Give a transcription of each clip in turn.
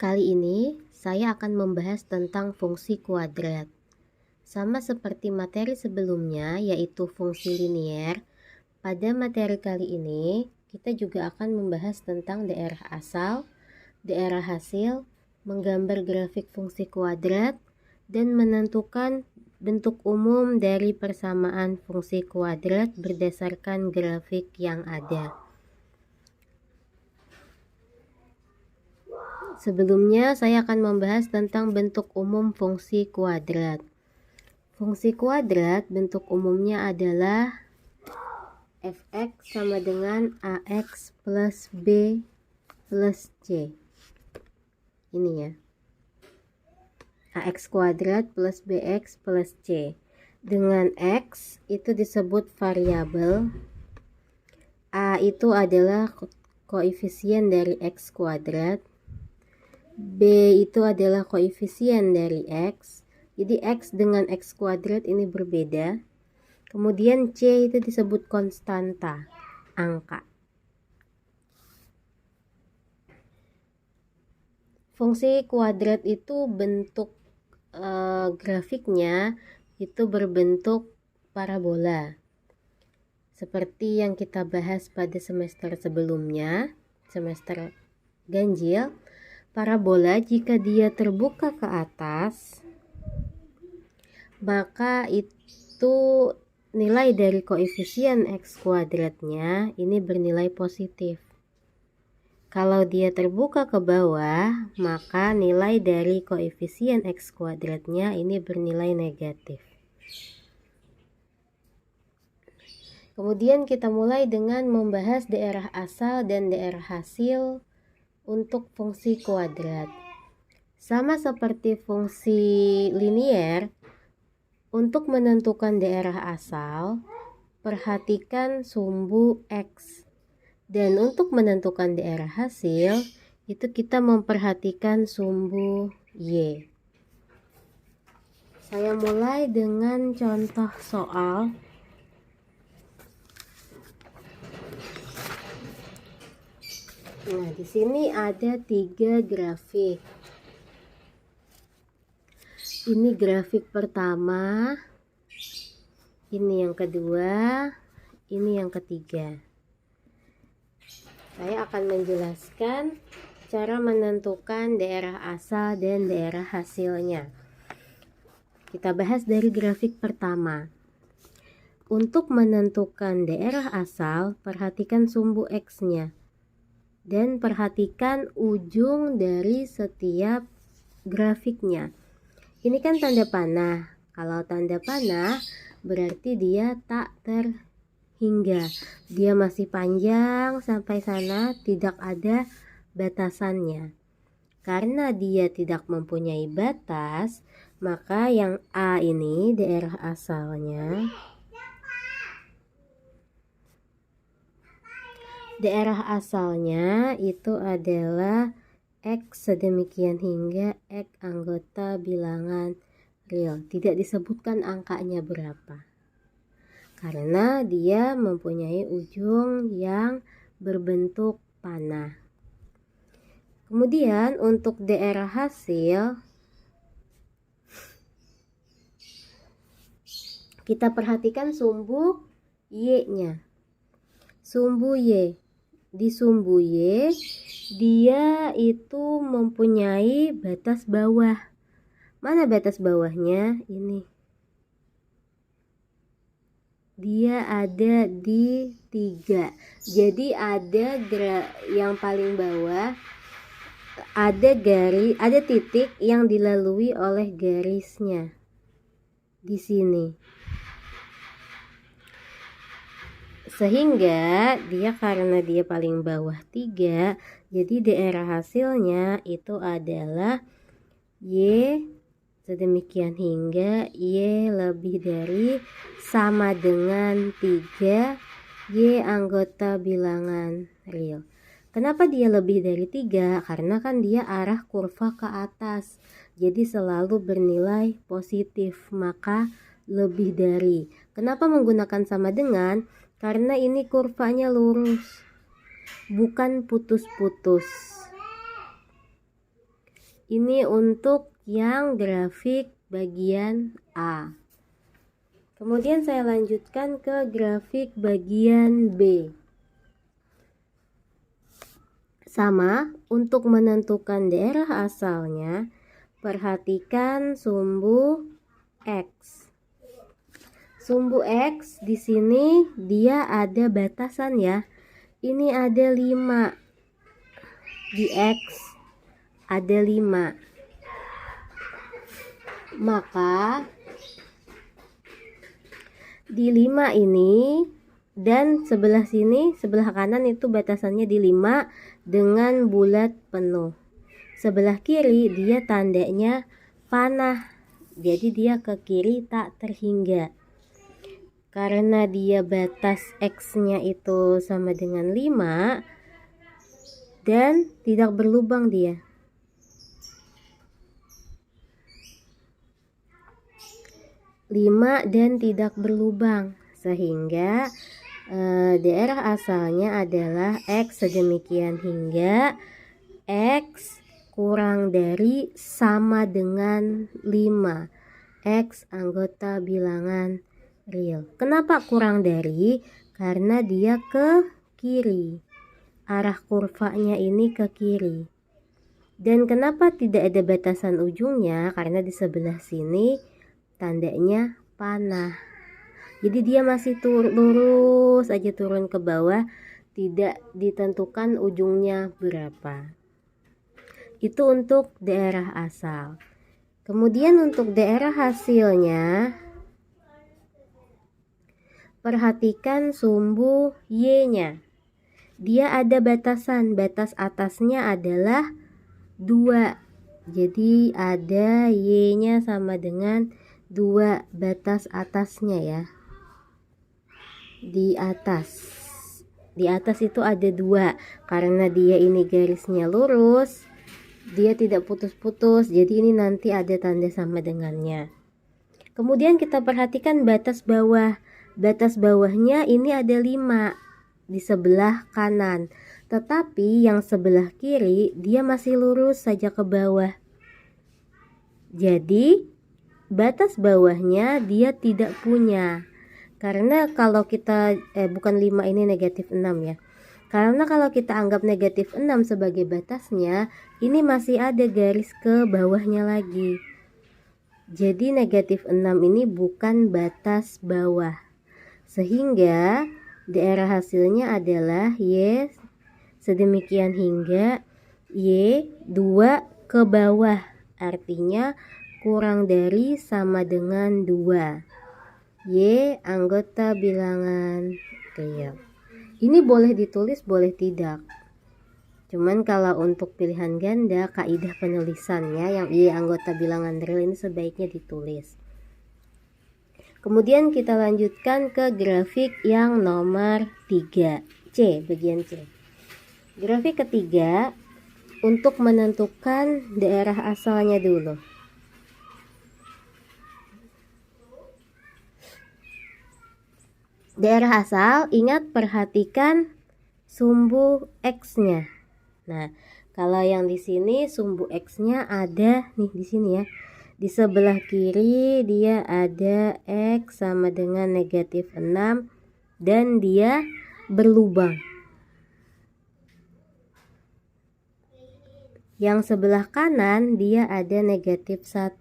Kali ini saya akan membahas tentang fungsi kuadrat. Sama seperti materi sebelumnya, yaitu fungsi linier, pada materi kali ini kita juga akan membahas tentang daerah asal, daerah hasil, menggambar grafik fungsi kuadrat, dan menentukan bentuk umum dari persamaan fungsi kuadrat berdasarkan grafik yang ada. Sebelumnya, saya akan membahas tentang bentuk umum fungsi kuadrat. Fungsi kuadrat bentuk umumnya adalah fx sama dengan ax plus b plus c. Ini ya. Ax kuadrat plus bx plus c. Dengan x itu disebut variabel. A itu adalah koefisien dari x kuadrat. B itu adalah koefisien dari X. Jadi X dengan X kuadrat ini berbeda. Kemudian C itu disebut konstanta, angka. Fungsi kuadrat itu bentuk grafiknya itu berbentuk parabola. Seperti yang kita bahas pada semester sebelumnya, semester ganjil. Parabola jika dia terbuka ke atas, maka itu nilai dari koefisien X kuadratnya ini bernilai positif. Kalau dia terbuka ke bawah, maka nilai dari koefisien X kuadratnya ini bernilai negatif. Kemudian kita mulai dengan membahas daerah asal dan daerah hasil untuk fungsi kuadrat. Sama seperti fungsi linier, untuk menentukan daerah asal, perhatikan sumbu X. Dan untuk menentukan daerah hasil, itu kita memperhatikan sumbu Y. Saya mulai dengan contoh soal. Nah, di sini ada 3 grafik. Ini grafik pertama, ini yang kedua, ini yang ketiga. Saya akan menjelaskan cara menentukan daerah asal dan daerah hasilnya. Kita bahas dari grafik pertama. Untuk menentukan daerah asal, perhatikan sumbu X-nya. Dan perhatikan ujung dari setiap grafiknya. Ini kan tanda panah. Kalau tanda panah berarti dia tak terhingga. Dia masih panjang sampai sana, tidak ada batasannya. Karena dia tidak mempunyai batas, maka yang A ini daerah asalnya. Daerah asalnya itu adalah X sedemikian hingga X anggota bilangan real. Tidak disebutkan angkanya berapa. Karena dia mempunyai ujung yang berbentuk panah. Kemudian untuk daerah hasil, kita perhatikan sumbu Y-nya. Sumbu Y. Di sumbu Y, dia itu mempunyai batas bawah. Mana batas bawahnya? Ini. Dia ada di 3. Jadi ada yang paling bawah, ada titik yang dilalui oleh garisnya. Di sini. Sehingga dia karena dia paling bawah 3, jadi daerah hasilnya itu adalah Y sedemikian hingga Y lebih dari sama dengan 3 Y anggota bilangan real. Kenapa dia lebih dari 3? Karena kan dia arah kurva ke atas, jadi selalu bernilai positif, maka lebih dari. Kenapa menggunakan sama dengan? Karena ini kurvanya lurus, bukan putus-putus. Ini untuk yang grafik bagian A. Kemudian saya lanjutkan ke grafik bagian B. Sama, untuk menentukan daerah asalnya, perhatikan sumbu X. Sumbu X di sini dia ada batasan ya. Ini ada 5. Di X ada 5. Maka di 5 ini dan sebelah sini, sebelah kanan itu batasannya di 5 dengan bulat penuh. Sebelah kiri dia tandanya panah. Jadi dia ke kiri tak terhingga. Karena dia batas X-nya itu sama dengan 5 dan tidak berlubang dia. Dan tidak berlubang, sehingga daerah asalnya adalah X sedemikian hingga X kurang dari sama dengan 5. X anggota bilangan real. Kenapa kurang dari? Karena dia ke kiri. Arah kurvanya ini ke kiri. Dan kenapa tidak ada batasan ujungnya? Karena di sebelah sini tandanya panah. Jadi dia masih lurus aja turun ke bawah, tidak ditentukan ujungnya berapa. Itu untuk daerah asal. Kemudian untuk daerah hasilnya, perhatikan sumbu Y-nya. Dia ada batasan, batas atasnya adalah 2. Jadi ada Y-nya sama dengan 2, batas atasnya ya. Di atas itu ada 2. Karena dia ini garisnya lurus, dia tidak putus-putus, jadi ini nanti ada tanda sama dengannya. Kemudian kita perhatikan batas bawah. Batas bawahnya ini ada 5 di sebelah kanan, tetapi yang sebelah kiri dia masih lurus saja ke bawah. Jadi batas bawahnya dia tidak punya. Karena kalau kita bukan 5 ini negatif 6 ya. Karena kalau kita anggap negatif 6 sebagai batasnya, ini masih ada garis ke bawahnya lagi. Jadi negatif 6 ini bukan batas bawah. Sehingga daerah hasilnya adalah Y sedemikian hingga Y 2 ke bawah. Artinya kurang dari sama dengan 2. Y anggota bilangan real. Ini boleh ditulis, boleh tidak. Cuman kalau untuk pilihan ganda, kaidah penulisannya yang Y anggota bilangan real ini sebaiknya ditulis. Kemudian kita lanjutkan ke grafik yang nomor 3, C, bagian C. Grafik ketiga, untuk menentukan daerah asalnya dulu. Daerah asal, ingat perhatikan sumbu X-nya. Nah, kalau yang di sini sumbu X-nya ada nih di sini ya. Di sebelah kiri dia ada X sama dengan negatif 6 dan dia berlubang. Yang sebelah kanan dia ada negatif 1.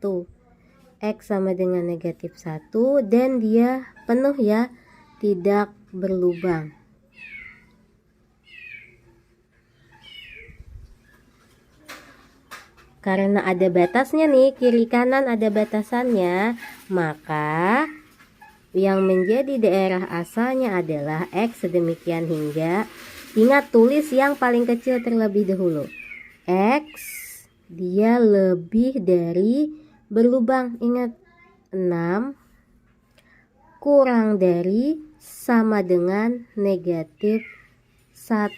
X sama dengan negatif 1 dan dia penuh ya, tidak berlubang. Karena ada batasnya nih, kiri kanan ada batasannya, maka yang menjadi daerah asalnya adalah X sedemikian hingga, ingat tulis yang paling kecil terlebih dahulu. X dia lebih dari berlubang, ingat 6 kurang dari sama dengan negatif 1.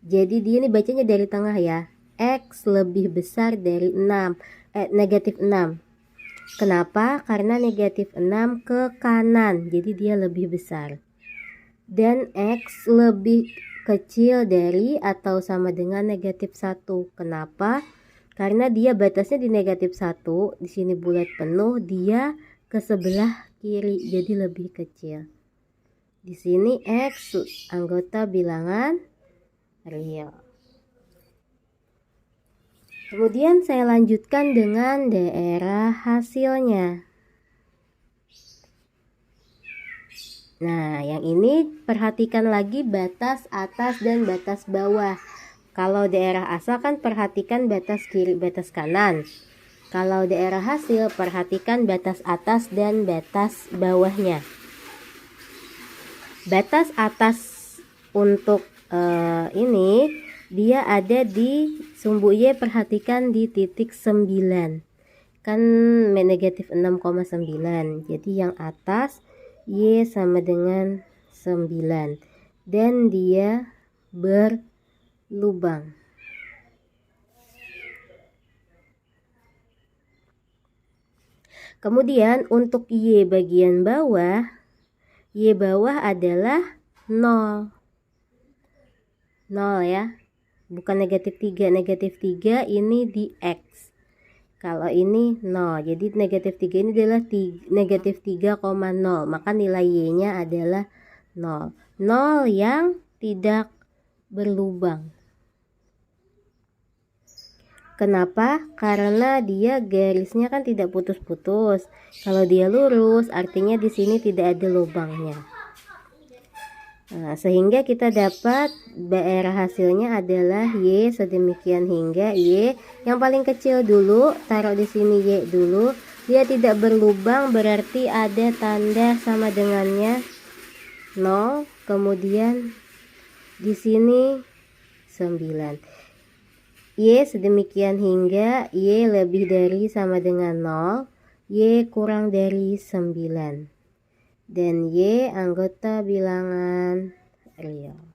Jadi dia ini bacanya dari tengah ya. X lebih besar dari negatif 6. Kenapa? Karena negatif 6 ke kanan, jadi dia lebih besar. Dan X lebih kecil dari atau sama dengan negatif 1. Kenapa? Karena dia batasnya di negatif 1, di sini bulat penuh, dia ke sebelah kiri, jadi lebih kecil. Di sini X anggota bilangan real. Kemudian saya lanjutkan dengan daerah hasilnya. Nah, yang ini perhatikan lagi batas atas dan batas bawah. Kalau daerah asal kan perhatikan batas kiri, batas kanan. Kalau daerah hasil perhatikan batas atas dan batas bawahnya. Batas atas untuk ini dia ada di sumbu Y, perhatikan di titik 9. Kan negatif 6,9. Jadi yang atas Y sama dengan 9. Dan dia berlubang. Kemudian untuk Y bagian bawah, Y bawah adalah 0. 0 ya, bukan negatif 3. Negatif 3 ini di X, kalau ini 0, jadi negatif 3 ini adalah negatif 3,0, maka nilai Y nya adalah 0. 0 yang tidak berlubang. Kenapa? Karena dia garisnya kan tidak putus-putus. Kalau dia lurus artinya di sini tidak ada lubangnya. Nah, sehingga kita dapat daerah hasilnya adalah Y sedemikian hingga Y yang paling kecil dulu, taruh di sini Y dulu. Dia tidak berlubang, berarti ada tanda sama dengannya 0. Kemudian di sini 9. Y sedemikian hingga Y lebih dari sama dengan 0, Y kurang dari 9. Dan Y anggota bilangan real.